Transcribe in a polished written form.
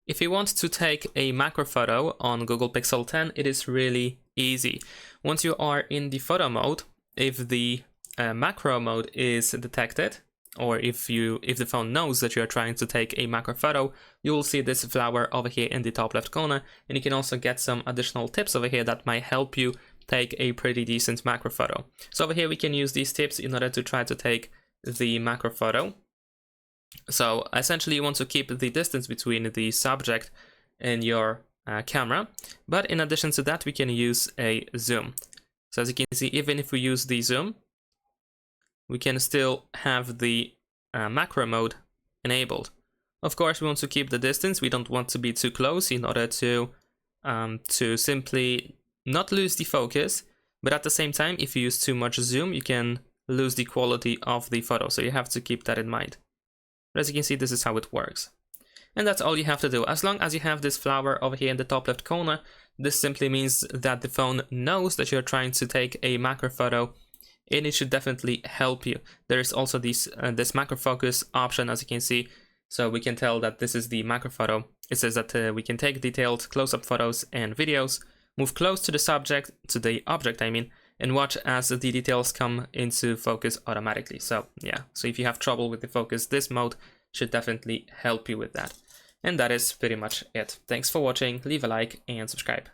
If you want to take a macro photo on Google Pixel 10, it is really easy. Once you are in the photo mode, if the macro mode is detected, or if the phone knows that you are trying to take a macro photo, you will see this flower over here in the top left corner, and you can also get some additional tips over here that might help you take a pretty decent macro photo. So over here we can use these tips in order to try to take the macro photo. So essentially you want to keep the distance between the subject and your camera, but in addition to that we can use a zoom. So as you can see, even if we use the zoom, we can still have the macro mode enabled. Of course we want to keep the distance, we don't want to be too close in order to simply not lose the focus, but at the same time if you use too much zoom you can lose the quality of the photo, so you have to keep that in mind. But as you can see, this is how it works. And that's all you have to do. As long as you have this flower over here in the top left corner, this simply means that the phone knows that you're trying to take a macro photo, and it should definitely help you. There is also this macro focus option, as you can see, so we can tell that this is the macro photo. It says that we can take detailed close-up photos and videos, move close to the object, and watch as the details come into focus automatically. So yeah, so if you have trouble with the focus, this mode should definitely help you with that. And that is pretty much it. Thanks for watching, leave a like and subscribe.